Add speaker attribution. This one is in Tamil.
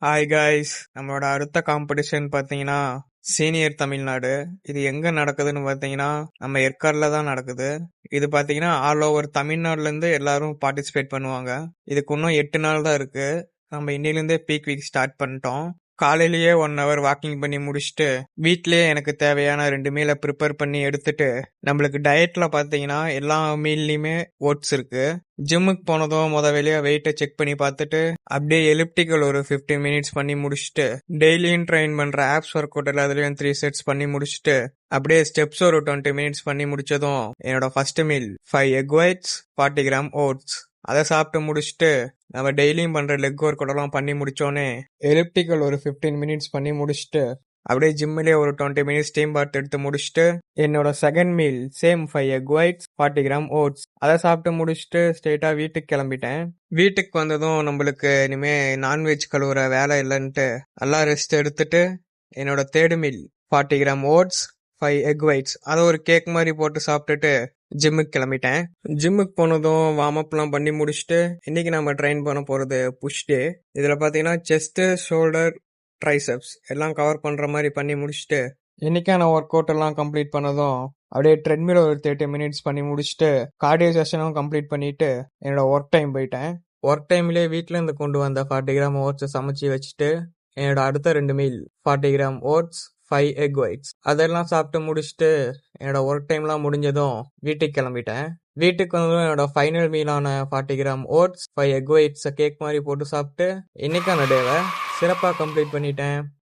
Speaker 1: ஹாய் காய்ஸ், நம்மளோட அடுத்த காம்படிஷன் பார்த்தீங்கன்னா சீனியர் தமிழ்நாடு. இது எங்க நடக்குதுன்னு பார்த்தீங்கன்னா நம்ம ஏற்காடுல தான் நடக்குது. இது பார்த்தீங்கன்னா ஆல் ஓவர் தமிழ்நாடுல இருந்து எல்லாரும் பார்ட்டிசிபேட் பண்ணுவாங்க. இதுக்கு இன்னும் 8 நாள் தான் இருக்கு. நம்ம இன்னிலிருந்தே பீக் வீக் ஸ்டார்ட் பண்ணிட்டோம். காலையிலேயே 1 ஹவர் வாக்கிங் பண்ணி முடிச்சுட்டு வீட்லயே எனக்கு தேவையான 2 மீலை ப்ரிப்பேர் பண்ணி எடுத்துட்டு நம்மளுக்கு டயட்ல பார்த்தீங்கன்னா எல்லா மீல்லையுமே ஓட்ஸ் இருக்கு. ஜிம்முக்கு போனதும் வேலையா வெயிட்டை செக் பண்ணி பார்த்துட்டு அப்படியே எலிப்டிக்கல் ஒரு 15 மினிட்ஸ் பண்ணி முடிச்சுட்டு டெய்லியும் ட்ரெயின் பண்ற ஆப்ஸ் ஒர்க் அவுட் எல்லாத்துலயும் 3 செட்ஸ் பண்ணி முடிச்சுட்டு அப்படியே ஸ்டெப்ஸ் ஒரு 20 மினிட்ஸ் பண்ணி முடிச்சதும் என்னோட first meal 5 egg whites 40 gram oats அதை சாப்பிட்டு முடிச்சுட்டு நம்ம டெய்லியும் பண்ற லெக் ஒர்க் அவுட் எல்லாம் பண்ணி முடிச்சோன்னே எலிப்டிக்கல் ஒரு 15 மினிட்ஸ் பண்ணி முடிச்சுட்டு அப்படியே ஜிம்மிலே ஒரு 20 மினிட்ஸ் ஸ்டீம் பாத் எடுத்து முடிச்சுட்டு என்னோட second meal same 5 egg whites 40 gram oats அதை சாப்பிட்டு முடிச்சுட்டு ஸ்ட்ரெயிட்டா வீட்டுக்கு கிளம்பிட்டேன். வீட்டுக்கு வந்ததும் நம்மளுக்கு இனிமே நான்வெஜ் கழுவுற வேலை இல்லைன்ட்டு நல்லா ரெஸ்ட் எடுத்துட்டு என்னோட third meal 40 gram oats 5 egg whites அதை ஒரு கேக் மாதிரி போட்டு சாப்பிட்டுட்டு ஜிம்முக்கு கிளம்பிட்டேன். ஜிம்முக்கு போனதும் வார்ம் அப்லாம் பண்ணி முடிச்சுட்டு இன்னைக்கு நம்ம ட்ரெயின் பண்ண போறது புஷ் டே. இதுல பாத்தீங்கன்னா செஸ்ட், ஷோல்டர், ட்ரைசெப்ஸ் எல்லாம் கவர் பண்ற மாதிரி பண்ணி முடிச்சுட்டு இன்னைக்கான ஒர்க் அவுட் எல்லாம் கம்ப்ளீட் பண்ணதும் அப்படியே ட்ரெட்மில் ஒரு 30 மினிட்ஸ் பண்ணி முடிச்சுட்டு கார்டியோ செஷனும் கம்ப்ளீட் பண்ணிட்டு என்னோட ஒர்க் டைம் போயிட்டேன். ஒர்க் டைம்லேயே வீட்டில இருந்து கொண்டு வந்த 40 கிராம் ஓட்ஸை சமைச்சு வச்சுட்டு என்னோட அடுத்த 2 meal 40 gram oats 5 egg whites அதெல்லாம் சாப்பிட்டு முடிச்சுட்டு என்னோட ஒர்க் டைம்லாம் முடிஞ்சதும் வீட்டுக்கு கிளம்பிட்டேன். வீட்டுக்கு வந்ததும் என்னோட ஃபைனல் மீலான 40 கிராம் ஓட்ஸ் 5 எக் ஒயிட்ஸை கேக் மாதிரி போட்டு சாப்பிட்டு இன்னைக்கான டேவை சிறப்பாக கம்ப்ளீட் பண்ணிட்டேன்.